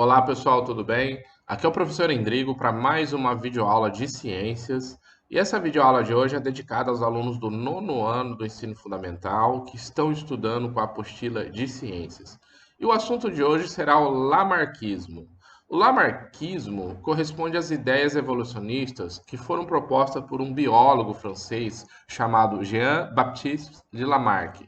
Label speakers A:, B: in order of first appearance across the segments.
A: Olá pessoal, tudo bem? Aqui é o professor Endrigo para mais uma videoaula de ciências. E essa videoaula de hoje é dedicada aos alunos do nono ano do ensino fundamental que estão estudando com a apostila de ciências. E o assunto de hoje será o Lamarckismo. O Lamarckismo corresponde às ideias evolucionistas que foram propostas por um biólogo francês chamado Jean-Baptiste de Lamarck,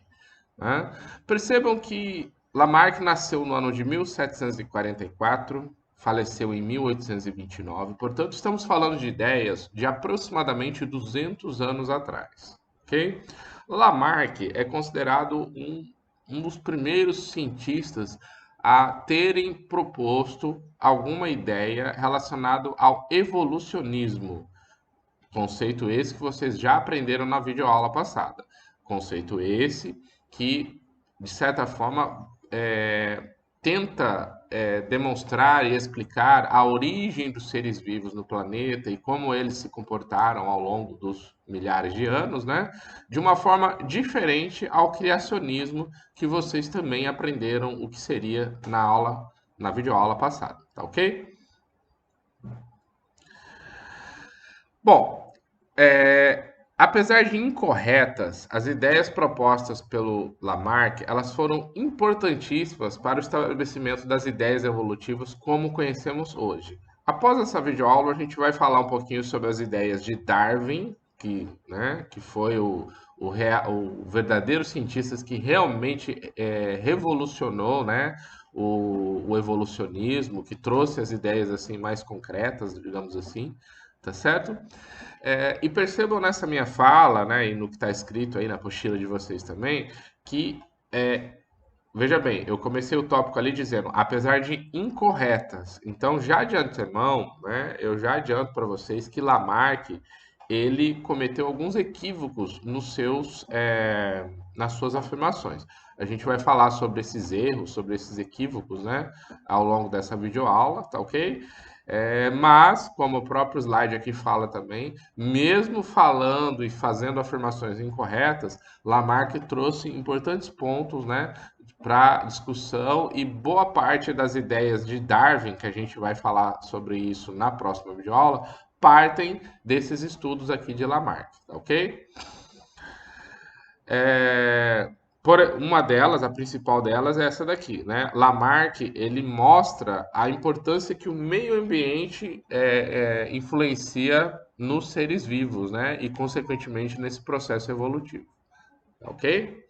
A: né? Percebam que Lamarck nasceu no ano de 1744, faleceu em 1829, portanto, estamos falando de ideias de aproximadamente 200 anos atrás. Ok? Lamarck é considerado um dos primeiros cientistas a terem proposto alguma ideia relacionada ao evolucionismo. Conceito esse que vocês já aprenderam na videoaula passada. Conceito esse que, de certa forma, tenta demonstrar e explicar a origem dos seres vivos no planeta e como eles se comportaram ao longo dos milhares de anos, né? De uma forma diferente ao criacionismo que vocês também aprenderam o que seria na videoaula passada, tá ok? Bom, apesar de incorretas, as ideias propostas pelo Lamarck, elas foram importantíssimas para o estabelecimento das ideias evolutivas como conhecemos hoje. Após essa videoaula, a gente vai falar um pouquinho sobre as ideias de Darwin, que foi o verdadeiro cientista que realmente revolucionou, né, o evolucionismo, que trouxe as ideias assim mais concretas, digamos assim, tá certo? E percebam nessa minha fala, né, e no que está escrito aí na apostila de vocês também, que, veja bem, eu comecei o tópico ali dizendo, apesar de incorretas, então já de antemão, né, eu já adianto para vocês que Lamarck, ele cometeu alguns equívocos nas suas afirmações. A gente vai falar sobre esses erros, sobre esses equívocos, né, ao longo dessa videoaula, tá ok? Mas, como o próprio slide aqui fala também, mesmo falando e fazendo afirmações incorretas, Lamarck trouxe importantes pontos, né, para discussão e boa parte das ideias de Darwin, que a gente vai falar sobre isso na próxima videoaula, partem desses estudos aqui de Lamarck, tá ok? Por uma delas, a principal delas é essa daqui, né? Lamarck ele mostra a importância que o meio ambiente influencia nos seres vivos, né? E consequentemente nesse processo evolutivo, ok?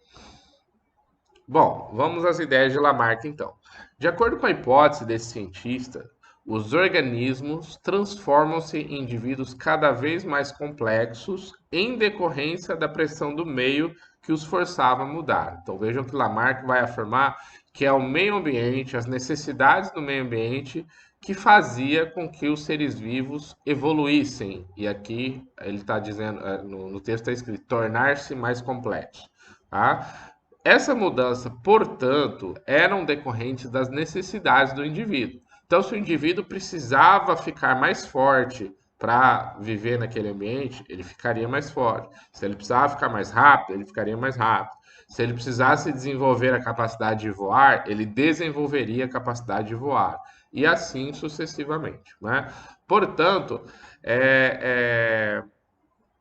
A: Bom, vamos às ideias de Lamarck então. De acordo com a hipótese desse cientista, os organismos transformam-se em indivíduos cada vez mais complexos em decorrência da pressão do meio que os forçava a mudar. Então vejam que Lamarck vai afirmar que é o meio ambiente, as necessidades do meio ambiente que fazia com que os seres vivos evoluíssem. E aqui ele está dizendo, no texto está escrito, tornar-se mais complexos. Tá? Essa mudança, portanto, eram decorrentes das necessidades do indivíduo. Então, se o indivíduo precisava ficar mais forte para viver naquele ambiente, ele ficaria mais forte. Se ele precisava ficar mais rápido, ele ficaria mais rápido. Se ele precisasse desenvolver a capacidade de voar, ele desenvolveria a capacidade de voar. E assim sucessivamente, né? Portanto,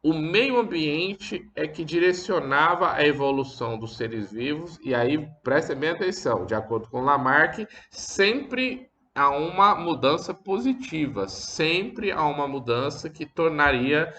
A: o meio ambiente é que direcionava a evolução dos seres vivos, e aí prestem bem atenção, de acordo com Lamarck, sempre há uma mudança positiva, sempre há uma mudança que tornaria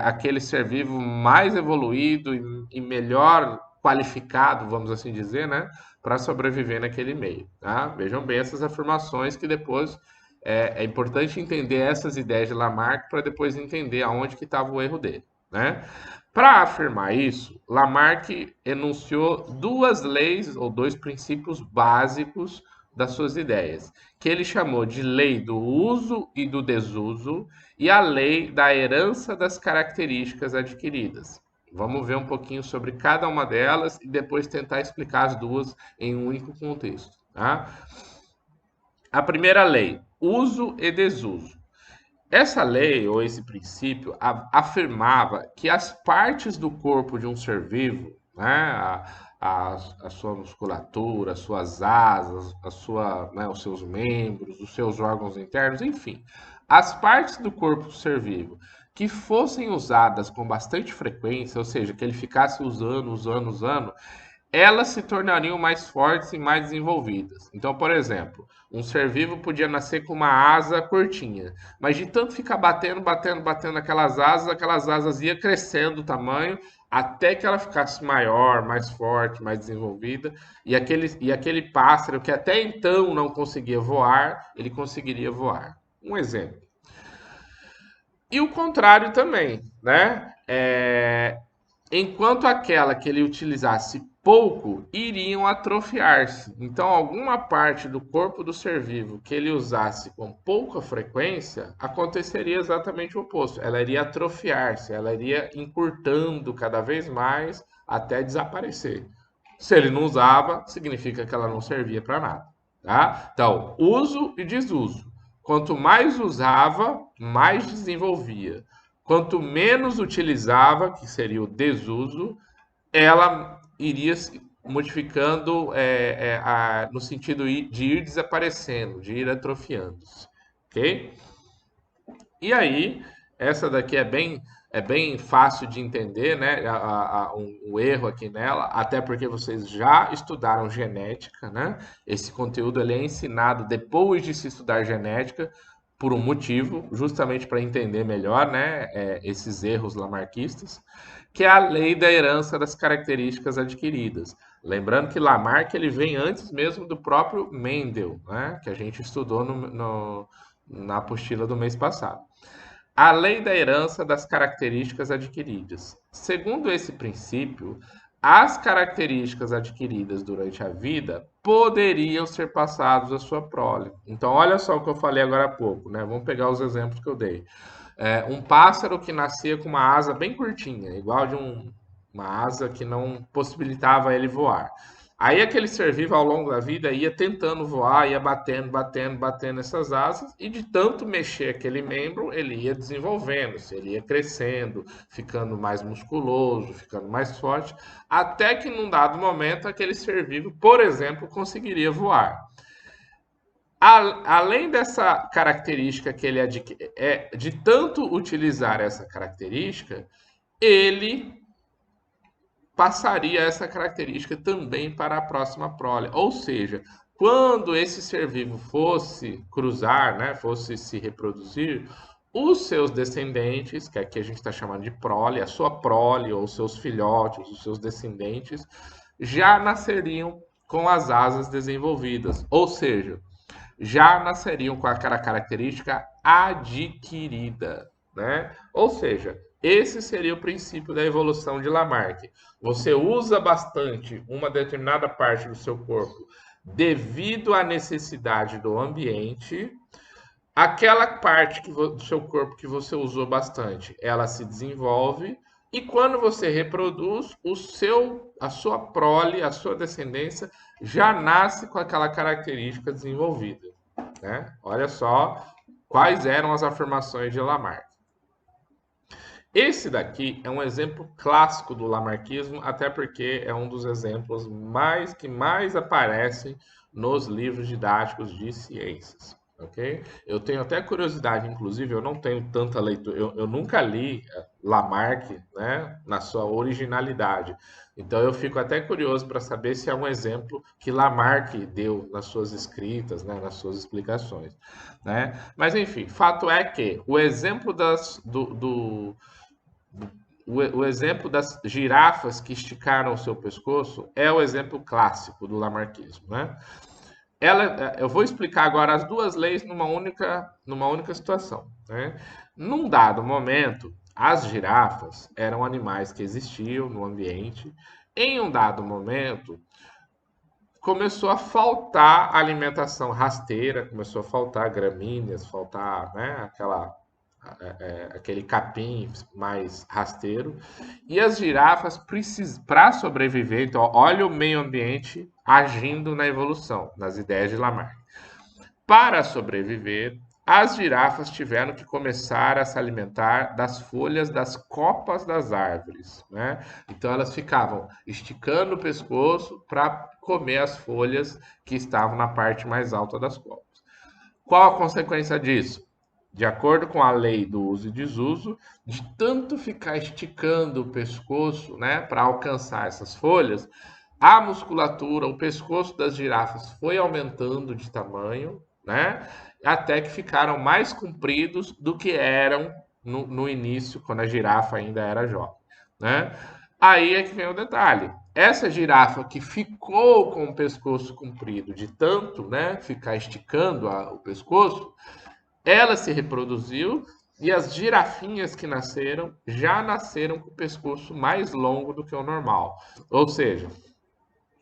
A: aquele ser vivo mais evoluído e melhor qualificado, vamos assim dizer, né, para sobreviver naquele meio. Tá? Vejam bem essas afirmações que depois é importante entender essas ideias de Lamarck para depois entender aonde que estava o erro dele, né? Para afirmar isso, Lamarck enunciou duas leis ou dois princípios básicos das suas ideias, que ele chamou de lei do uso e do desuso e a lei da herança das características adquiridas. Vamos ver um pouquinho sobre cada uma delas e depois tentar explicar as duas em um único contexto, tá? A primeira lei, uso e desuso. Essa lei, ou esse princípio, afirmava que as partes do corpo de um ser vivo, né, a sua musculatura, as suas asas, os seus membros, os seus órgãos internos, enfim. As partes do corpo do ser vivo que fossem usadas com bastante frequência, ou seja, que ele ficasse usando, elas se tornariam mais fortes e mais desenvolvidas. Então, por exemplo, um ser vivo podia nascer com uma asa curtinha, mas de tanto ficar batendo aquelas asas iam crescendo o tamanho até que ela ficasse maior, mais forte, mais desenvolvida, e aquele pássaro que até então não conseguia voar, ele conseguiria voar. Um exemplo. E o contrário também, né? Enquanto aquela que ele utilizasse pouco, iriam atrofiar-se. Então, alguma parte do corpo do ser vivo que ele usasse com pouca frequência, aconteceria exatamente o oposto. Ela iria atrofiar-se, ela iria encurtando cada vez mais até desaparecer. Se ele não usava, significa que ela não servia para nada. Tá? Então, uso e desuso. Quanto mais usava, mais desenvolvia. Quanto menos utilizava, que seria o desuso, ela iria se modificando no sentido de ir desaparecendo, de ir atrofiando-se. Ok? E aí, essa daqui é bem fácil de entender, né? O erro aqui nela, até porque vocês já estudaram genética, né? Esse conteúdo ele é ensinado depois de se estudar genética, por um motivo, justamente para entender melhor, né? Esses erros lamarquistas, que é a lei da herança das características adquiridas. Lembrando que Lamarck ele vem antes mesmo do próprio Mendel, né? Que a gente estudou na apostila do mês passado. A lei da herança das características adquiridas. Segundo esse princípio, as características adquiridas durante a vida poderiam ser passadas à sua prole. Então, olha só o que eu falei agora há pouco, né? Vamos pegar os exemplos que eu dei. Um pássaro que nascia com uma asa bem curtinha, igual de uma asa que não possibilitava ele voar. Aí aquele ser vivo ao longo da vida ia tentando voar, ia batendo essas asas, e de tanto mexer aquele membro, ele ia desenvolvendo-se, ele ia crescendo, ficando mais musculoso, ficando mais forte, até que num dado momento aquele ser vivo, por exemplo, conseguiria voar. Além dessa característica que ele adquire, de tanto utilizar essa característica, ele passaria essa característica também para a próxima prole. Ou seja, quando esse ser vivo fosse cruzar, né, fosse se reproduzir, os seus descendentes, que aqui a gente está chamando de prole, a sua prole, ou seus filhotes, os seus descendentes, já nasceriam com as asas desenvolvidas. Ou seja, já nasceriam com aquela característica adquirida, né? Ou seja, esse seria o princípio da evolução de Lamarck. Você usa bastante uma determinada parte do seu corpo devido à necessidade do ambiente. Aquela parte do seu corpo que você usou bastante, ela se desenvolve e quando você reproduz, a sua prole, a sua descendência já nasce com aquela característica desenvolvida, né? Olha só quais eram as afirmações de Lamarck. Esse daqui é um exemplo clássico do lamarquismo, até porque é um dos exemplos que mais aparecem nos livros didáticos de ciências. Ok? Eu tenho até curiosidade, inclusive, eu não tenho tanta leitura, eu nunca li Lamarck, né, na sua originalidade. Então eu fico até curioso para saber se é um exemplo que Lamarck deu nas suas escritas, né, nas suas explicações, né? Mas enfim, fato é que o exemplo o exemplo das girafas que esticaram o seu pescoço é o exemplo clássico do lamarquismo, né? Eu vou explicar agora as duas leis numa única situação, né? Num dado momento, as girafas eram animais que existiam no ambiente. Em um dado momento, começou a faltar alimentação rasteira, começou a faltar gramíneas, faltar, né, aquele capim mais rasteiro. E as girafas, para sobreviver, então, olha o meio ambiente agindo na evolução, nas ideias de Lamarck. Para sobreviver, as girafas tiveram que começar a se alimentar das folhas das copas das árvores, né? Então elas ficavam esticando o pescoço para comer as folhas que estavam na parte mais alta das copas. Qual a consequência disso? De acordo com a lei do uso e desuso, de tanto ficar esticando o pescoço, né, para alcançar essas folhas, a musculatura, o pescoço das girafas foi aumentando de tamanho, né, até que ficaram mais compridos do que eram no início, quando a girafa ainda era jovem, né? Aí é que vem o detalhe. Essa girafa que ficou com o pescoço comprido de tanto, né, ficar esticando o pescoço, ela se reproduziu e as girafinhas que nasceram já nasceram com o pescoço mais longo do que o normal. Ou seja,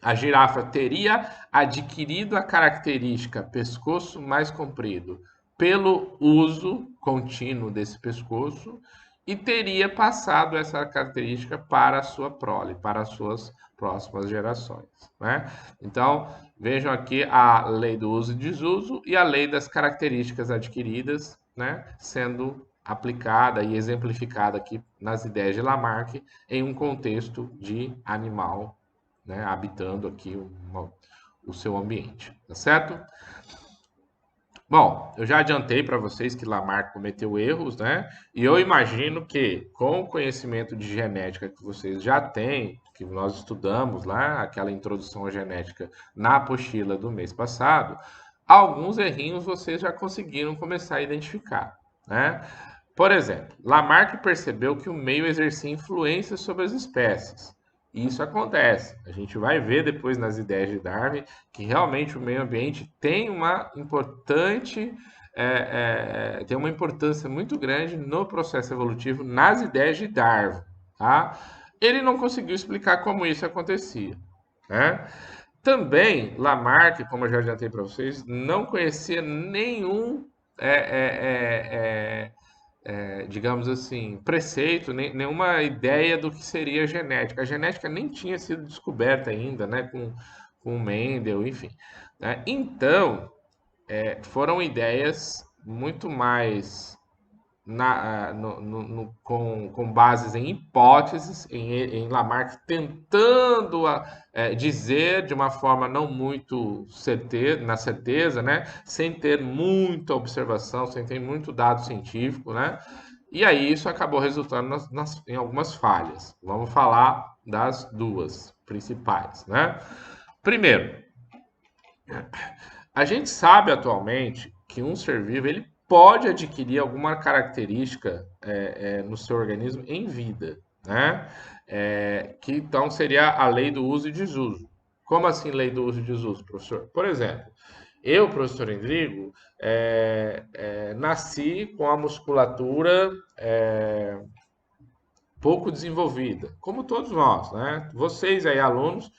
A: a girafa teria adquirido a característica pescoço mais comprido pelo uso contínuo desse pescoço e teria passado essa característica para a sua prole, para as suas próximas gerações, né? Então, vejam aqui a lei do uso e desuso e a lei das características adquiridas, né, sendo aplicada e exemplificada aqui nas ideias de Lamarck em um contexto de animal, né, habitando aqui o seu ambiente, tá certo? Bom, eu já adiantei para vocês que Lamarck cometeu erros, né? E eu imagino que, com o conhecimento de genética que vocês já têm, que nós estudamos lá, aquela introdução à genética na apostila do mês passado, alguns errinhos vocês já conseguiram começar a identificar, né? Por exemplo, Lamarck percebeu que o meio exercia influência sobre as espécies. E isso acontece. A gente vai ver depois nas ideias de Darwin que realmente o meio ambiente tem uma tem uma importância muito grande no processo evolutivo nas ideias de Darwin, tá? Ele não conseguiu explicar como isso acontecia, né? Também Lamarck, como eu já adiantei para vocês, não conhecia nenhum é, é, é, digamos assim, preceito, nenhuma ideia do que seria a genética. A genética nem tinha sido descoberta ainda, né, com o Mendel, enfim, né? Então, foram ideias muito mais com bases em hipóteses, em Lamarck tentando dizer de uma forma não muito na certeza, né? Sem ter muita observação, sem ter muito dado científico, né? E aí isso acabou resultando em algumas falhas. Vamos falar das duas principais, né? Primeiro, a gente sabe atualmente que um ser vivo ele pode adquirir alguma característica no seu organismo em vida, né? Que então seria a lei do uso e desuso. Como assim lei do uso e desuso, professor? Por exemplo, eu, professor Endrigo, nasci com a musculatura pouco desenvolvida, como todos nós, né? Vocês aí, alunos,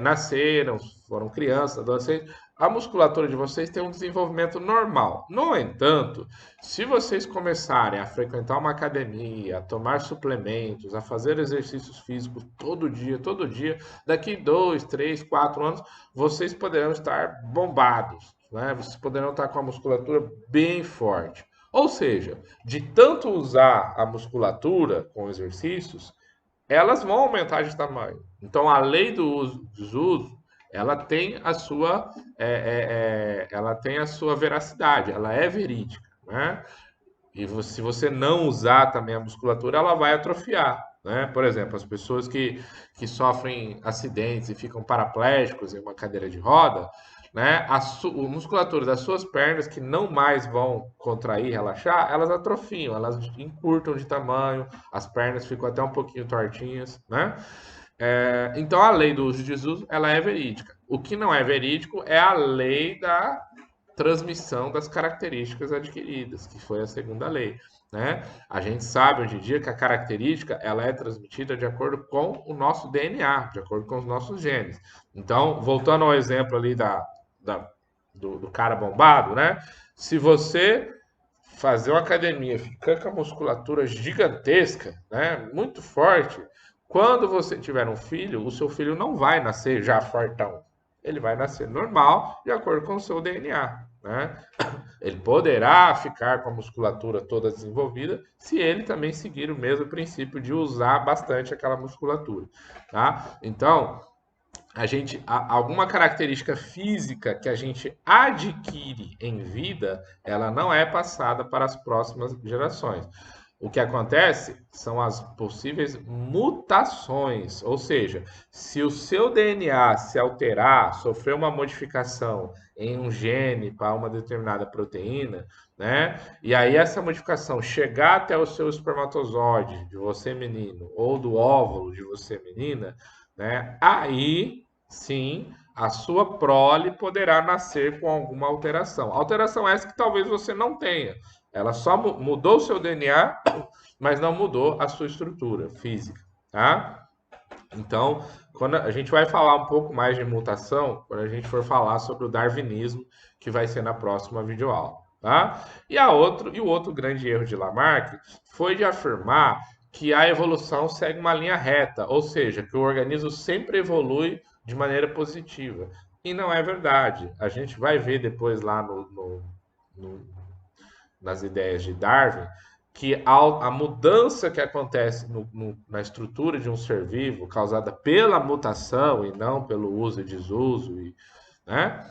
A: nasceram, foram crianças, adolescentes, a musculatura de vocês tem um desenvolvimento normal. No entanto, se vocês começarem a frequentar uma academia, a tomar suplementos, a fazer exercícios físicos todo dia, daqui 2, 3, 4 anos, vocês poderão estar bombados, né? Vocês poderão estar com a musculatura bem forte. Ou seja, de tanto usar a musculatura com exercícios, elas vão aumentar de tamanho. Então, a lei do uso, desuso, ela tem a sua, ela tem a sua veracidade, ela é verídica, né? E se você não usar também a musculatura, ela vai atrofiar, né? Por exemplo, as pessoas que sofrem acidentes e ficam paraplégicos em uma cadeira de roda, né? A musculatura das suas pernas, que não mais vão contrair, relaxar, elas atrofiam, elas encurtam de tamanho, as pernas ficam até um pouquinho tortinhas, né? Então a lei do uso e desuso, ela é verídica. O que não é verídico é a lei da transmissão das características adquiridas, que foi a segunda lei, né? A gente sabe hoje em dia que a característica ela é transmitida de acordo com o nosso DNA, de acordo com os nossos genes. Então, voltando ao exemplo ali do cara bombado, né? Se você fazer uma academia, ficar com a musculatura gigantesca, né? Muito forte, quando você tiver um filho, o seu filho não vai nascer já fortão. ele vai nascer normal, de acordo com o seu DNA, né? Ele poderá ficar com a musculatura toda desenvolvida se ele também seguir o mesmo princípio de usar bastante aquela musculatura, tá? Então, alguma característica física que a gente adquire em vida, ela não é passada para as próximas gerações. O que acontece são as possíveis mutações, ou seja, se o seu DNA se alterar, sofrer uma modificação em um gene para uma determinada proteína, né? E aí essa modificação chegar até o seu espermatozoide de você menino ou do óvulo de você menina, né? Aí sim, a sua prole poderá nascer com alguma alteração. Alteração essa que talvez você não tenha. Ela só mudou o seu DNA, mas não mudou a sua estrutura física, tá? Então, quando a gente vai falar um pouco mais de mutação, quando a gente for falar sobre o darwinismo, que vai ser na próxima videoaula, tá? E o outro grande erro de Lamarck foi de afirmar que a evolução segue uma linha reta, ou seja, que o organismo sempre evolui de maneira positiva. E não é verdade. A gente vai ver depois lá no nas ideias de Darwin, que a mudança que acontece na estrutura de um ser vivo, causada pela mutação e não pelo uso e desuso, né,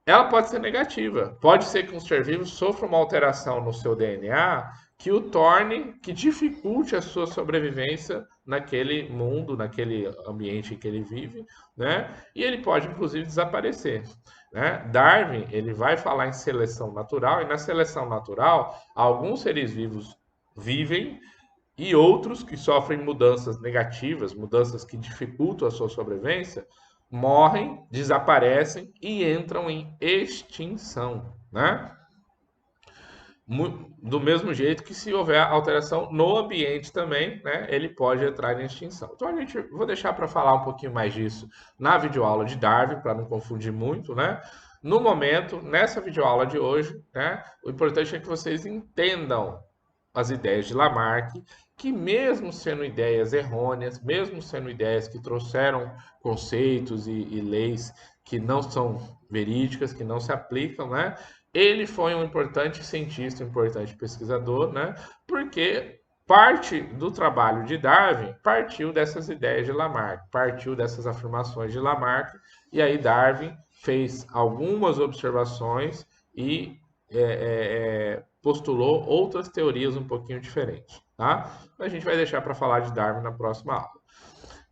A: ela pode ser negativa. Pode ser que um ser vivo sofra uma alteração no seu DNA que o torne, que dificulte a sua sobrevivência naquele mundo, naquele ambiente em que ele vive, né? E ele pode, inclusive, desaparecer. Né? Darwin, ele vai falar em seleção natural, e na seleção natural, alguns seres vivos vivem e outros que sofrem mudanças negativas, mudanças que dificultam a sua sobrevivência, morrem, desaparecem e entram em extinção, né? Do mesmo jeito que se houver alteração no ambiente também, né, ele pode entrar em extinção. Então vou deixar para falar um pouquinho mais disso na videoaula de Darwin, para não confundir muito, né? No momento, nessa videoaula de hoje, né, o importante é que vocês entendam as ideias de Lamarck, que mesmo sendo ideias errôneas, mesmo sendo ideias que trouxeram conceitos e leis que não são verídicas, que não se aplicam, né? Ele foi um importante cientista, um importante pesquisador, né? Porque parte do trabalho de Darwin partiu dessas ideias de Lamarck, partiu dessas afirmações de Lamarck, e aí Darwin fez algumas observações e postulou outras teorias um pouquinho diferentes, tá? A gente vai deixar para falar de Darwin na próxima aula.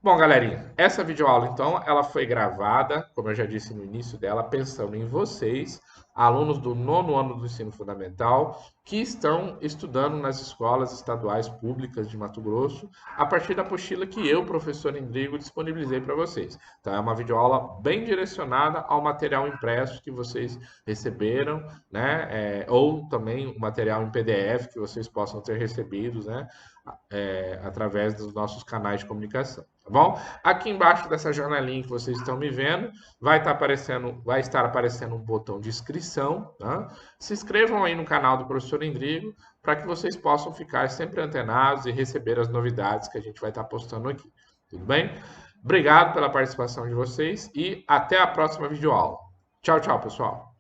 A: Bom, galerinha, essa videoaula, então, ela foi gravada, como eu já disse no início dela, pensando em vocês, alunos do 9º ano do ensino fundamental, que estão estudando nas escolas estaduais públicas de Mato Grosso, a partir da apostila que eu, professor Endrigo, disponibilizei para vocês. Então, é uma videoaula bem direcionada ao material impresso que vocês receberam, né? Ou também o material em PDF que vocês possam ter recebido, né? Através dos nossos canais de comunicação, tá bom? Aqui embaixo dessa janelinha que vocês estão me vendo, vai estar aparecendo um botão de inscrição, tá? Se inscrevam aí no canal do professor Endrigo, para que vocês possam ficar sempre antenados e receber as novidades que a gente vai estar postando aqui, tudo bem? Obrigado pela participação de vocês e até a próxima videoaula. Tchau, tchau, pessoal!